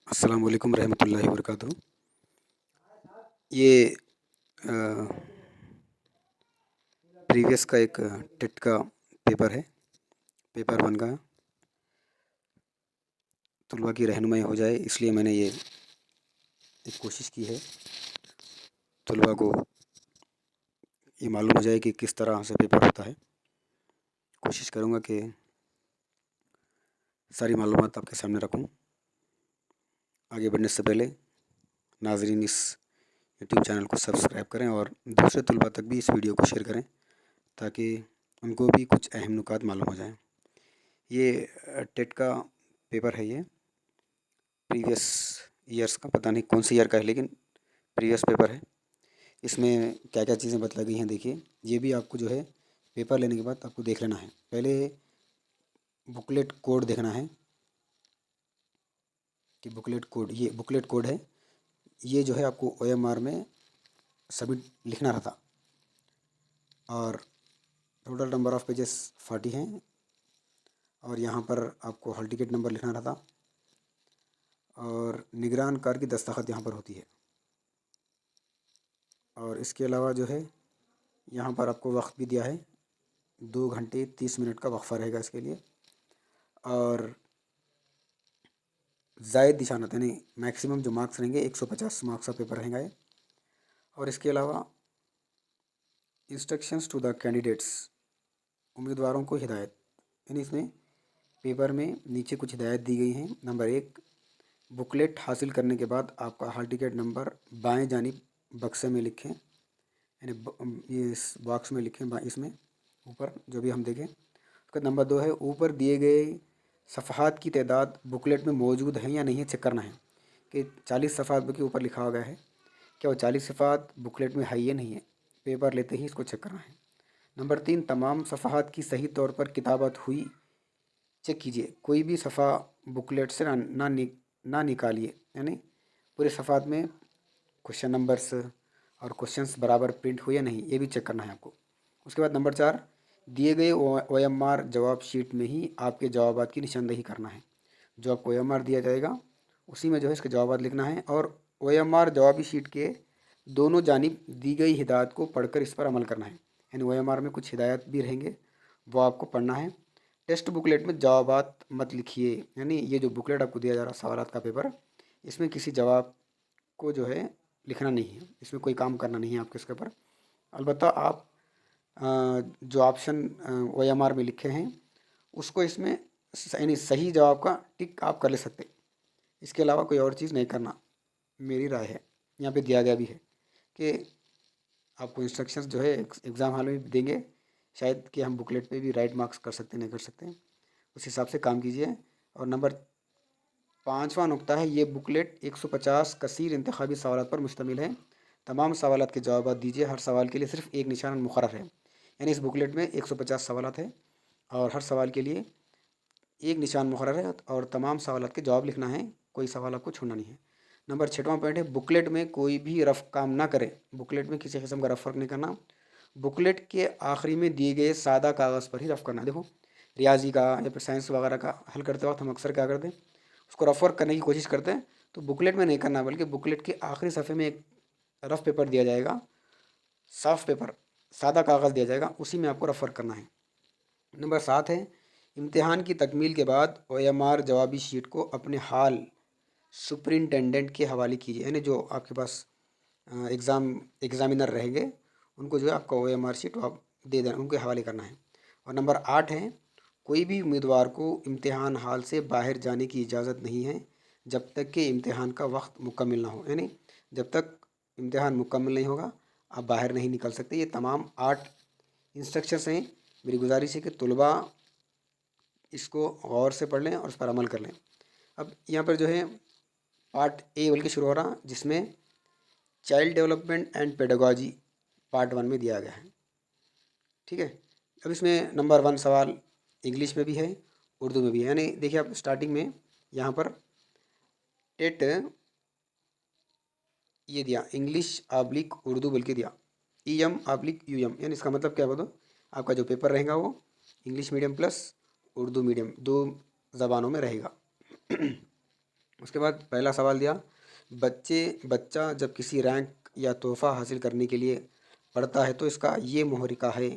अस्सलाम वालेकुम रहमतुल्लाहि वबरकातुहू। ये प्रीवियस का एक टेट का पेपर है, पेपर 1 का। तलबा की रहनुमाई हो जाए इसलिए मैंने ये एक कोशिश की है, तलबा को ये मालूम हो जाए कि किस तरह से पेपर होता है। कोशिश करूँगा कि सारी मालूमात आपके सामने रखूँ। आगे बढ़ने से पहले नाज़रीन इस यूट्यूब चैनल को सब्सक्राइब करें और दूसरे तलबा तक भी इस वीडियो को शेयर करें ताकि उनको भी कुछ अहम नुकात मालूम हो जाएं। ये टेट का पेपर है, ये प्रीवियस ईयर्स का, पता नहीं कौन से ईयर का है लेकिन प्रीवियस पेपर है। इसमें क्या क्या चीज़ें बतलाई गई हैं देखिए। ये भी आपको जो है पेपर लेने के बाद आपको देख लेना है। पहले बुकलेट कोड देखना है कि बुकलेट कोड, ये बुकलेट कोड है, ये जो है आपको OMR में सबमिट लिखना रहता। और टोटल नंबर ऑफ़ पेजेस 40 हैं और यहाँ पर आपको हॉल टिकट नंबर लिखना रहता और निगरान कार की दस्तखत यहाँ पर होती है। और इसके अलावा जो है यहाँ पर आपको वक्त भी दिया है, 2 घंटे 30 मिनट का वक्फा रहेगा इसके लिए। और ज़ायद निशानात यानी मैक्सिमम जो मार्क्स रहेंगे 150 मार्क्स का पेपर रहेगा ये। और इसके अलावा इंस्ट्रक्शंस टू द कैंडिडेट्स, उम्मीदवारों को हिदायत, यानी इसमें पेपर में नीचे कुछ हिदायत दी गई हैं। नंबर 1, बुकलेट हासिल करने के बाद आपका हॉल टिकट नंबर बाएं जानिब बक्से में लिखें, यानी ये इस बॉक्स में लिखें, इसमें ऊपर जो भी हम देखें। उसका नंबर 2 है, ऊपर दिए गए सफ़हात की तादाद बुकलेट में मौजूद है या नहीं है चेक करना है कि 40 सफ़हात के ऊपर लिखा गया है, क्या वो 40 सफ़हात बुकलेट में है या नहीं है। पेपर लेते ही इसको चेक करना है। नंबर 3, तमाम सफ़हात की सही तौर पर किताबत हुई चेक कीजिए। कोई भी सफ़ा बुकलेट से ना निकालिए, यानी पूरे सफ़ात में क्वेश्चन नंबर्स और क्वेश्चंस बराबर प्रिंट हुए या नहीं, ये भी चेक करना है आपको। उसके बाद नंबर 4, दिए गए OMR जवाब शीट में ही आपके जवाबात की निशानदेही करना है। जो आपको OMR दिया जाएगा उसी में जो है इसके जवाबात लिखना है और OMR जवाबी शीट के दोनों जानिब दी गई हिदायत को पढ़कर इस पर अमल करना है। यानी OMR में कुछ हिदायत भी रहेंगे, वो आपको पढ़ना है। टेस्ट बुकलेट में जवाबात मत लिखिए, यानी ये जो बुकलेट आपको दिया जा रहा है सवालात का पेपर, इसमें किसी जवाब को जो है लिखना नहीं है, इसमें कोई काम करना नहीं है आपके इसके ऊपर। अलबत्ता आप जो ऑप्शन OMR में लिखे हैं उसको इसमें यानी सही जवाब का टिक आप कर ले सकते। इसके अलावा कोई और चीज़ नहीं करना, मेरी राय है। यहाँ पे दिया गया भी है कि आपको इंस्ट्रक्शंस जो है एग्ज़ाम हॉल में भी देंगे, शायद कि हम बुकलेट पे भी राइट मार्क्स कर सकते नहीं कर सकते, उस हिसाब से काम कीजिए। और नंबर 5वां नुक्ता है, ये बुकलेट 150 कसीर इंतखाबी सवालात पर मुश्तमिल है। तमाम सवालात के जवाब दीजिए, हर सवाल के लिए सिर्फ एक निशान मुकर्रर है। यानी इस बुकलेट में 150 सवालात है और हर सवाल के लिए एक निशान मुकर्रर है और तमाम सवालात के जवाब लिखना है, कोई सवाल आपको छोड़ना नहीं है। नंबर 6वां पॉइंट है, बुकलेट में कोई भी रफ काम ना करें। बुकलेट में किसी किस्म का रफ वर्क नहीं करना। बुकलेट के आखिरी में दिए गए सादा कागज़ पर ही रफ करना। देखो रियाजी का या फिर साइंस वगैरह का हल करते वक्त हम अक्सर क्या करते हैं, उसको रफ वर्क करने की कोशिश करते हैं, तो बुकलेट में नहीं करना, बल्कि बुकलेट के आखिरी सफ़े में एक रफ पेपर दिया जाएगा, साफ़ पेपर, सादा कागज़ दिया जाएगा, उसी में आपको रफ वर्क करना है। नंबर 7 है, इम्तिहान की तकमील के बाद OMR जवाबी शीट को अपने हाल सुपरिंटेंडेंट के हवाले कीजिए। यानी जो आपके पास एग्ज़ामिनर रहेंगे उनको जो है आपका OMR शीट आप दे देना, उनके हवाले करना है। और नंबर 8 है, कोई भी उम्मीदवार को इम्तिहान हाल से बाहर जाने की इजाज़त नहीं है जब तक कि इम्तिहान का वक्त मुकम्मल ना हो। यानी जब तक इम्तिहान मुकम्मल नहीं होगा आप बाहर नहीं निकल सकते। ये तमाम 8 इंस्ट्रक्शंस हैं। मेरी गुजारिश है कि तलबा इसको गौर से पढ़ लें और उस पर अमल कर लें। अब यहाँ पर जो है पार्ट ए बल्कि शुरू हो रहा, जिसमें child development and pedagogy part 1 में दिया गया है। ठीक है, अब इसमें नंबर 1 सवाल इंग्लिश में भी है, उर्दू में भी है। यानी देखिए आप स्टार्टिंग में यहाँ पर टेट ये दिया, इंग्लिश ऑब्लिक उर्दू बल्कि दिया, EM/UM, यानी इसका मतलब क्या बोलो, आपका जो पेपर रहेगा वो English medium plus Urdu medium 2 ज़बानों में रहेगा। उसके बाद पहला सवाल दिया, बच्चा जब किसी रैंक या तोहफ़ा हासिल करने के लिए पढ़ता है तो इसका ये मुहर्रिका है।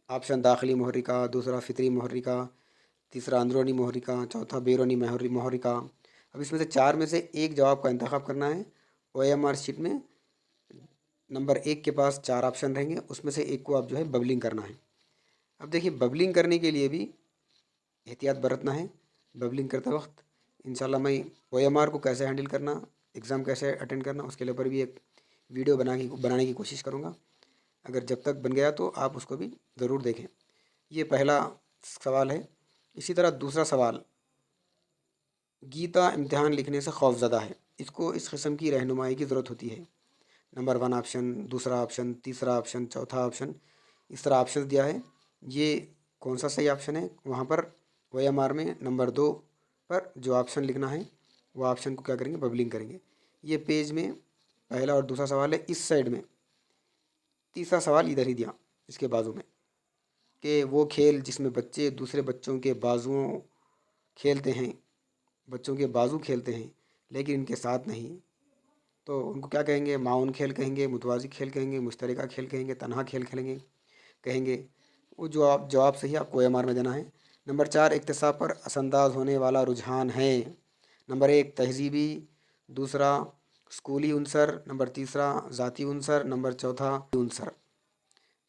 ऑप्शन दाखिली मुहर्रिका, दूसरा फितरी मुहर्रिका, तीसरा अंदरूनी मुहर्रिका, चौथा बैरूनी मुहर्रिका। अब इसमें से चार में से एक जवाब का इंतखाब करना है। OMR शीट में नंबर एक के पास चार ऑप्शन रहेंगे, उसमें से एक को आप जो है बबलिंग करना है। अब देखिए, बबलिंग करने के लिए भी एहतियात बरतना है। बबलिंग करते वक्त इंशाल्लाह मैं OMR को कैसे हैंडल करना, एग्ज़ाम कैसे अटेंड करना, उसके ऊपर भी एक वीडियो बनाने की कोशिश करूँगा। अगर जब तक बन गया तो आप उसको भी ज़रूर देखें। ये पहला सवाल है। इसी तरह दूसरा सवाल, गीता इम्तिहान लिखने से खौफज़दा है, इसको इस किस्म की रहनुमाई की ज़रूरत होती है। नंबर वन ऑप्शन, दूसरा ऑप्शन, तीसरा ऑप्शन, चौथा ऑप्शन, इस तरह ऑप्शन दिया है। ये कौन सा सही ऑप्शन है, वहाँ पर OMR में नंबर दो पर जो ऑप्शन लिखना है वो ऑप्शन को क्या करेंगे, बबलिंग करेंगे। ये पेज में पहला और दूसरा सवाल है इस साइड में, तीसरा सवाल इधर ही दिया इसके बाजू में, कि वो खेल जिसमें बच्चे दूसरे बच्चों के बाजुओं खेलते हैं, बच्चों के बाजू खेलते हैं लेकिन इनके साथ नहीं, तो उनको क्या कहेंगे, माउन खेल कहेंगे, मुतवाज़ी खेल कहेंगे, मुश्तरका खेल कहेंगे, तन्हा खेल खेलेंगे कहेंगे। वो जवाब सही आपको OMR में देना है। नंबर चार, इक्तिसाब पर असंदाज होने वाला रुझान है। नंबर एक तहजीबी, दूसरा स्कूली उनसर, नंबर तीसरा ज़ाती उनसर, नंबर चौथा उनसर।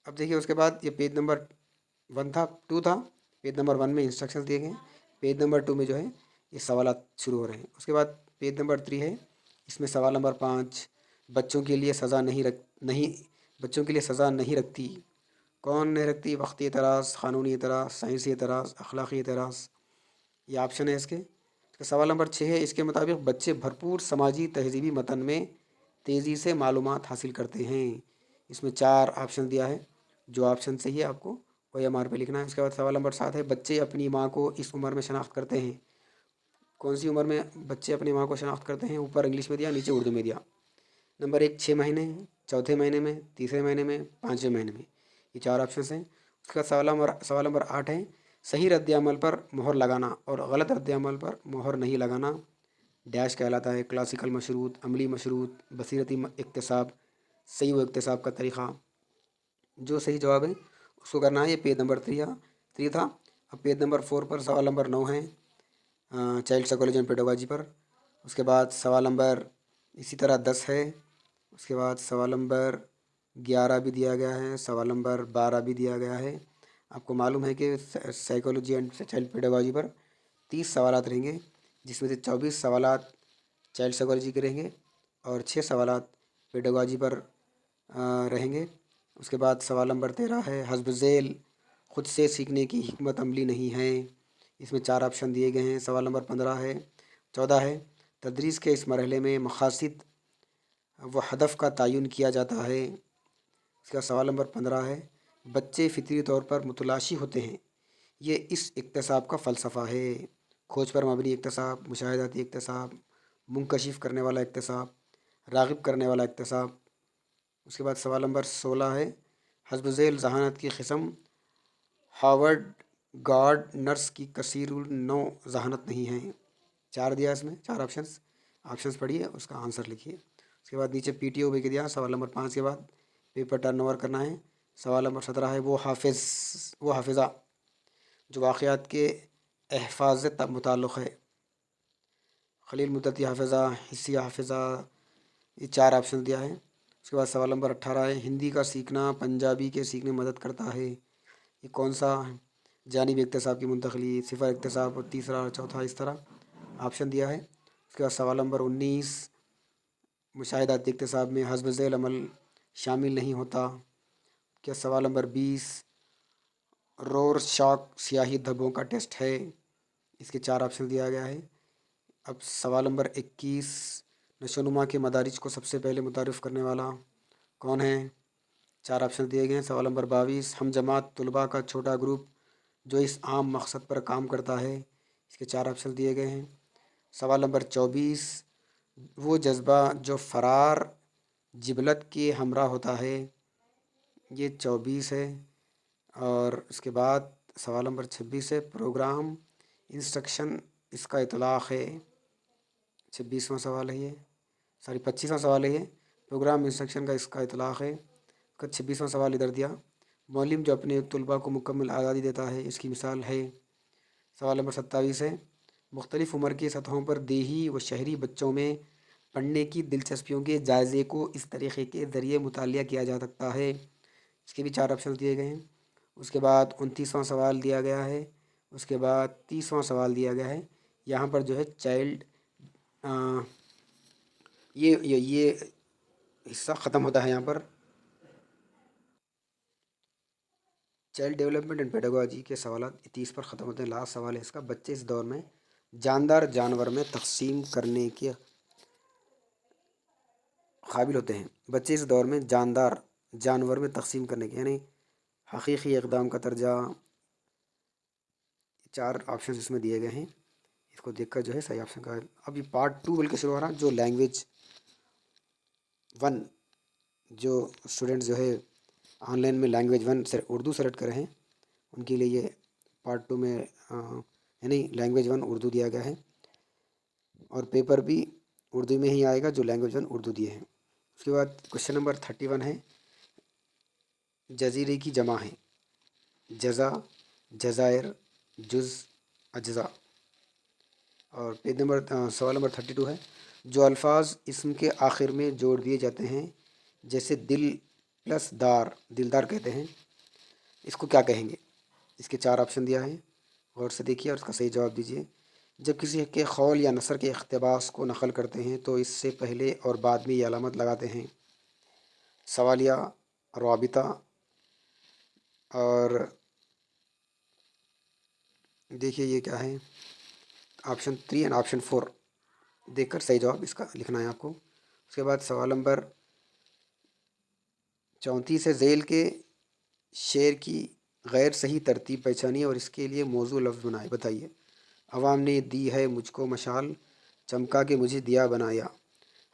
अब देखिए उसके बाद ये पेज नंबर वन था, टू था। पेज नंबर वन में इंस्ट्रक्शंस दिए गए हैं, पेज नंबर टू में जो है ये सवालात शुरू हो रहे हैं। उसके बाद पेज नंबर थ्री है, इसमें सवाल नंबर पाँच, बच्चों के लिए सज़ा नहीं बच्चों के लिए सज़ा नहीं रखती, कौन नहीं रखती, वक्ती एतराज़, क़ानूनी एतराज़, साइंसी एतराज़, अखलाक़ी एतराज़, ये ऑप्शन है इसके। इसका सवाल नंबर छः है, इसके मुताबिक बच्चे भरपूर समाजी तहजीबी मतन में तेज़ी से मालूमात हासिल करते हैं। इसमें चार ऑप्शन दिया है, जो ऑप्शन सही है आपको OMR पे लिखना है। उसके बाद सवाल नंबर सात है, बच्चे अपनी माँ को इस उम्र में शनाख्त करते हैं, कौन सी उम्र में बच्चे अपनी माँ को शनाख्त करते हैं, ऊपर इंग्लिश में दिया, नीचे उर्दू में दिया। नंबर एक 6 महीने, चौथे महीने में, तीसरे महीने में, पाँचवें महीने में, ये चार ऑप्शन हैं। उसका सवाल नंबर आठ है, सही रद्द अमल पर मोहर लगाना और गलत रद्द अमल पर मोहर नहीं लगाना डैश कहलाता है, क्लासिकल मशरूत, अमली मशरूत, बसीरती इक्तिसाब, सही व इक्तिसाब का तरीक़ा। जो सही जवाब है उसको करना है। ये पेज नंबर थ्री था। अब पेज नंबर फोर पर सवाल नंबर 9 है, चाइल्ड साइकोलॉजी एंड पेडागोजी पर। उसके बाद सवाल नंबर इसी तरह 10 है। उसके बाद सवाल नंबर 11 भी दिया गया है, सवाल नंबर 12 भी दिया गया है। आपको मालूम है कि साइकोलॉजी एंड चाइल्ड पेडागोजी पर 30 सवालात रहेंगे, जिसमें से 24 सवालात चाइल्ड साइकोलॉजी के रहेंगे और 6 सवालात पेडागोजी पर रहेंगे। उसके बाद सवाल नंबर 13 है, हस्ब ज़ेल खुद से सीखने की हिकमत अमली नहीं है, इसमें चार ऑप्शन दिए गए हैं। सवाल नंबर 14 है, तदरीस के इस मरहले में मकासद व हदफ का तयन किया जाता है। इसका सवाल नंबर 15 है, बच्चे फितरी तौर पर मुतलाशी होते हैं, ये इस इक्तसाब का फ़लसफ़ा है। खोज पर मबनी इक्तसाब, मुशाहिदाती इक्तसाब, मुंकशिफ करने वाला इक्तसाब, राग़िब करने वाला इक्तसाब। उसके बाद सवाल नंबर 16 है, हस्ब ज़ेल ज़हानत की किस्म हार्वर्ड गार्डनर्स की कसीरुल नौ ज़हानत नहीं है। चार दिया इसमें, चार ऑप्शंस पढ़िए, उसका आंसर लिखिए। उसके बाद नीचे PTO भी दिया सवाल नंबर 5 के बाद, पेपर टर्न ओवर करना है। सवाल नंबर 17 है, वो हाफिज़ा जो वाक़यात के अहफ़ाज़ मुताल्लिक़ है, क़लील मुद्दती हाफिज़ा, हिस्सी हाफिज़ा, ये चार ऑप्शन दिया है। उसके बाद सवाल नंबर 18 है, हिंदी का सीखना पंजाबी के सीखने में मदद करता है, ये कौन सा है, जानिब इक्तसाब की मुंतकली, सिफ़र इक्तसाब और तीसरा और चौथा, इस तरह ऑप्शन दिया है। उसके बाद सवाल नंबर 19, मुशाहिदाती इक्तसाब में हस्ब ज़ेल अमल शामिल नहीं होता। क्या सवाल नंबर 20, रोरशॉक स्याही धब्बों का टेस्ट है, इसके चार ऑप्शन दिया गया है। अब सवाल नंबर 21, नशोनुमा के मदारिज को सबसे पहले मुतारिफ़ करने वाला कौन है, चार ऑप्शन दिए गए हैं। सवाल नंबर 22, हम जमात तलबा का छोटा ग्रुप जो इस आम मकसद पर काम करता है, इसके चार ऑप्शन दिए गए हैं। सवाल नंबर 24, वो जज्बा जो फ़रार जिबलत के हमरा होता है, ये 24 है। और उसके बाद सवाल नंबर 26 है, प्रोग्राम इंस्ट्रक्शन इसका इतलाक़ है, 26वां सवाल है ये, सॉरी 25वां सवाल है ये। प्रोग्राम इंस्ट्रक्शन का इसका इतलाक़ है। का 26वां सवाल इधर दिया, मौलिम जो अपने तलबा को मुकम्मल आज़ादी देता है, इसकी मिसाल है। सवाल नंबर 27 है, मुख्तलिफ़ उम्र की सतहों पर देही व शहरी बच्चों में पढ़ने की दिलचस्पियों के जायज़े को इस तरीक़े के ज़रिए मुतालिया किया जा सकता है। इसके भी 4 ऑप्शन दिए गए हैं। उसके बाद 29वां सवाल दिया गया है। उसके बाद 30वां सवाल दिया गया है। यहाँ पर जो है चाइल्ड ये हिस्सा ख़त्म होता है। यहाँ पर चाइल्ड डेवलपमेंट एंड पेडागोजी के सवाल 30 पर ख़त्म होते हैं। लास्ट सवाल है इसका, बच्चे इस दौर में जानदार जानवर में तकसीम करने के काबिल होते हैं। बच्चे इस दौर में जानदार जानवर में तकसीम करने के यानी हकीकी इक़दाम का दर्जा। 4 ऑप्शन इसमें दिए गए हैं, इसको देखकर जो है सही ऑप्शन का। अब ये पार्ट 2 बल्कि शुरू हो रहा है। जो लैंग्वेज 1 जो स्टूडेंट जो है ऑनलाइन में लैंग्वेज 1 से उर्दू सेलेक्ट करे हैं, उनके लिए ये पार्ट 2 में यानी लैंग्वेज 1 उर्दू दिया गया है और पेपर भी उर्दू में ही आएगा जो लैंग्वेज 1 उर्दू दिए हैं। उसके बाद क्वेश्चन नंबर 31 है, जजीरे की जमा है जज़ा, जज़ायर, जुज़, अज्ज़ा। और पेज नंबर सवाल नंबर 32 है, जो अल्फाज इसम के आखिर में जोड़ दिए जाते हैं जैसे दिल प्लस दार, दिलदार कहते हैं, इसको क्या कहेंगे। इसके 4 ऑप्शन दिया है, गौर से देखिए और उसका सही जवाब दीजिए। जब किसी के खौल या नसर के इक़्तिबास को नकल करते हैं तो इससे पहले और बाद में ये अलामत लगाते हैं, सवालिया, राबिता। और देखिए ये क्या है, ऑप्शन 3 एंड ऑप्शन 4 देखकर सही जवाब इसका लिखना है आपको। उसके बाद सवाल नंबर 34 है, ज़ेल के शेर की गैर सही तरतीब पहचानिए और इसके लिए मौजू लफ्ज़ बनाए बताइए। अवाम ने दी है मुझको मशाल, चमका के मुझे दिया बनाया,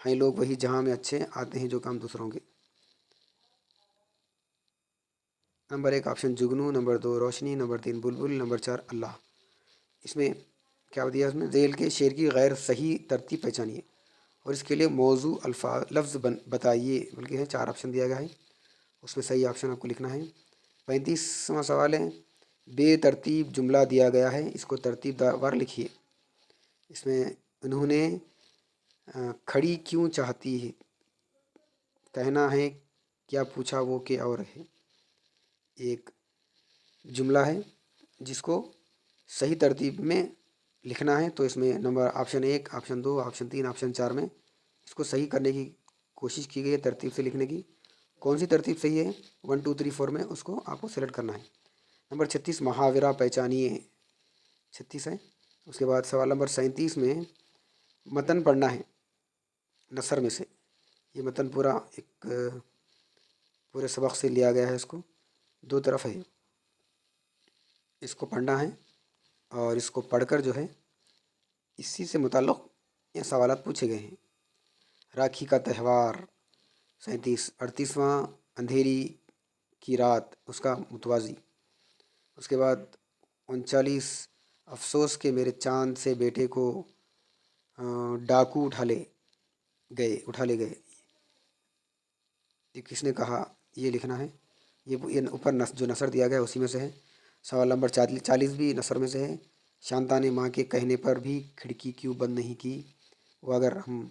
हैं लोग वही जहाँ में अच्छे, आते हैं जो काम दूसरों के। नंबर 1 ऑप्शन जुगनू, नंबर 2 रोशनी, नंबर 3 बुलबुल, नंबर 4 अल्लाह। इसमें क्या दिया, इसमें ज़ेल के शेर की गैर सही तरतीब पहचानिए और इसके लिए मौजू अल्फाज लफ्ज़ बताइए, बल्कि है 4 ऑप्शन दिया गया है, उसमें सही ऑप्शन आपको लिखना है। 35वां सवाल है, बेतरतीब जुमला दिया गया है, इसको तरतीबवार लिखिए। इसमें उन्होंने खड़ी क्यों चाहती है, कहना है क्या पूछा वो के और है, एक जुमला है जिसको सही तरतीब में लिखना है। तो इसमें number option 1, option 2, option 3, option 4 में इसको सही करने की कोशिश की गई है, तरतीब से लिखने की। कौन सी तरतीब सही है 1 2 3 4 में, उसको आपको सेलेक्ट करना है। नंबर 36 मुहावरा पहचानिए, 36 है। उसके बाद सवाल नंबर 37 में मतन पढ़ना है नसर में से। ये मतन पूरा एक पूरे सबक से लिया गया है, इसको 2 तरफ है, इसको पढ़ना है और इसको पढ़कर जो है इसी से मुताल्लिक़ ये सवालात पूछे गए हैं। राखी का त्यौहार 37, 38वां अंधेरी की रात उसका मुतवाज़ी। उसके बाद 39 अफसोस के मेरे चाँद से बेटे को डाकू उठा ले गए, ये किसने कहा, ये लिखना है। ये ऊपर जो नसर दिया गया है उसी में से है। सवाल नंबर 40 भी नसर में से है। शांता ने माँ के कहने पर भी खिड़की क्यों बंद नहीं की, वो अगर हम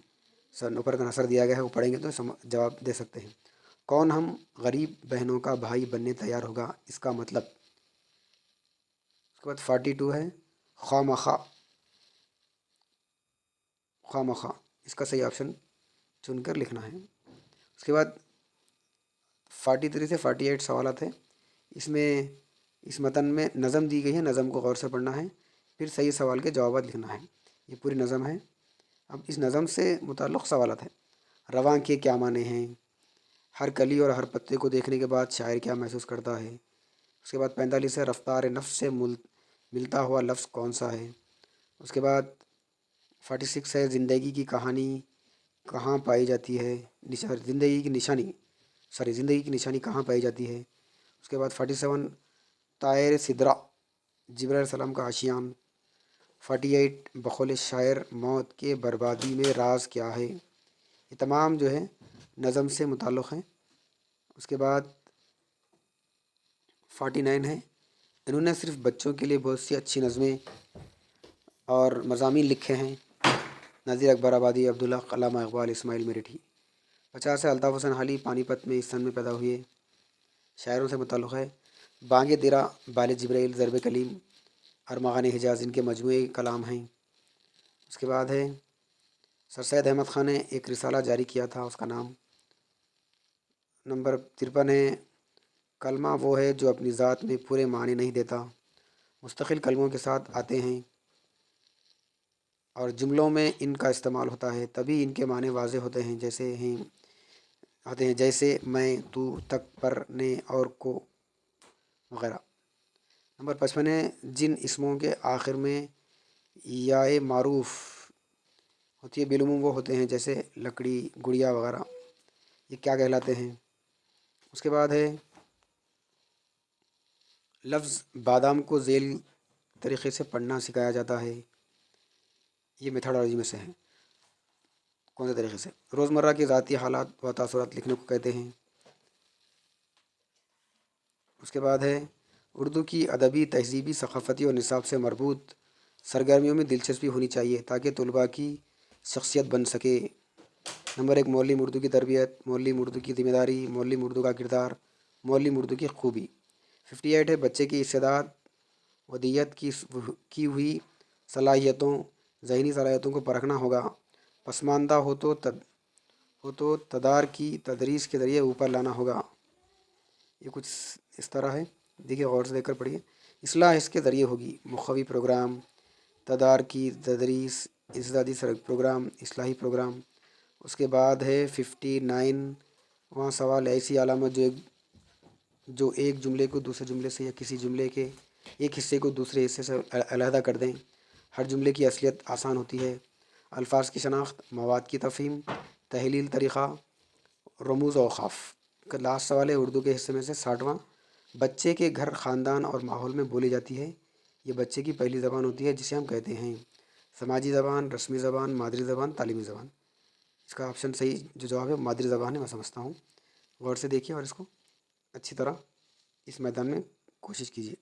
सर ऊपर का नसर दिया गया है वो पढ़ेंगे तो जवाब दे सकते हैं। कौन हम गरीब बहनों का भाई बनने तैयार होगा, इसका मतलब। उसके बाद 42 है, खामखा, खामखा, इसका सही ऑप्शन चुनकर लिखना है। उसके बाद 43 से 48 सवालात है। इसमें इस मतन में नज़म दी गई है, नज़म को गौर से पढ़ना है, फिर सही सवाल के जवाब लिखना है। ये पूरी नज़म है। अब इस नज़म से मुताल्लिक़ सवालात है। रवां के क्या माने हैं, हर कली और हर पत्ते को देखने के बाद शायर क्या महसूस करता है। उसके बाद 45 है, रफ्तार नफ्स से मिलता हुआ लफ्ज़ कौन सा है। उसके बाद 46 है, ज़िंदगी की कहानी कहाँ पाई जाती है, ज़िंदगी की निशानी ज़िंदगी की निशानी कहाँ पाई जाती है। उसके बाद 47 तायर सिदरा जिब्राइल सलाम का आशियान। 48 بقول شاعر موت کے بربادی میں راز کیا ہے. یہ تمام جو ہے نظم سے متعلق ہیں. اس کے بعد 49 ہے، انہوں نے صرف بچوں کے لیے بہت سی اچھی نظمیں اور مضامین لکھے ہیں. نذیر اکبر آبادی، عبداللہ، علامہ اقبال، اسماعیل میرٹھی. 50 ہے، الطاف حسین حالی، پانی پت میں اس سن میں پیدا ہوئے. شاعروں سے متعلق ہے بانگ درا، بال جبرائیل، ضرب کلیم، ارمغان حجاز، ان کے مجموعے کلام ہیں. اس کے بعد ہے سر سید احمد خان نے ایک رسالہ جاری کیا تھا، اس کا نام. نمبر 53 ہے کلمہ وہ ہے جو اپنی ذات میں پورے معنی نہیں دیتا، مستقل کلموں کے ساتھ آتے ہیں اور جملوں میں ان کا استعمال ہوتا ہے، تبھی ان کے معنی واضح ہوتے ہیں. جیسے میں، تو، تک، پر، نے، اور، کو وغیرہ. نمبر 55 ہے جن اسموں کے آخر میں یائے معروف ہوتی ہے بالعموم وہ ہوتے ہیں، جیسے لکڑی، گڑیا وغیرہ. یہ کیا کہلاتے ہیں؟ اس کے بعد ہے لفظ بادام کو ذیل طریقے سے پڑھنا سکھایا جاتا ہے. یہ میتھڈالوجی میں سے ہے. کون سے طریقے سے؟ روزمرہ کے ذاتی حالات و تاثرات لکھنے کو کہتے ہیں. اس کے بعد ہے اردو کی ادبی، تہذیبی، ثقافتی اور نصاب سے مربوط سرگرمیوں میں دلچسپی ہونی چاہیے تاکہ طلباء کی شخصیت بن سکے. نمبر 1 معلم اردو کی تربیت، معلم اردو کی ذمہ داری، معلم اردو کا کردار، معلم اردو کی خوبی. 58 ہے بچے کی استعداد ودیت کی ہوئی صلاحیتوں، ذہنی صلاحیتوں کو پرکھنا ہوگا. پسماندہ ہو تو تدار کی تدریس کے ذریعے اوپر لانا ہوگا. یہ کچھ اس طرح ہے، دیکھیے غور سے دیکھ کر پڑھیے. اصلاح اس کے ذریعے ہوگی، مخوی پروگرام، تدار کی تدریس، انسدادی پروگرام، اصلاحی پروگرام. اس کے بعد ہے 59 وہاں سوال ایسی علامت جو ایک جملے کو دوسرے جملے سے یا کسی جملے کے ایک حصے کو دوسرے حصے سے علیحدہ کر دیں. ہر جملے کی اصلیت آسان ہوتی ہے. الفاظ کی شناخت، مواد کی تفہیم، تحلیل طریقہ، رموز و اوقاف. لاسٹ سوال ہے اردو کے حصے میں سے 60واں، بچے کے گھر، خاندان اور ماحول میں بولی جاتی ہے. یہ بچے کی پہلی زبان ہوتی ہے جسے ہم کہتے ہیں سماجی زبان، رسمی زبان، مادری زبان، تعلیمی زبان. اس کا آپشن صحیح جو جواب ہے مادری زبان ہے، میں سمجھتا ہوں. غور سے دیکھیے اور اس کو اچھی طرح اس میدان میں کوشش کیجیے.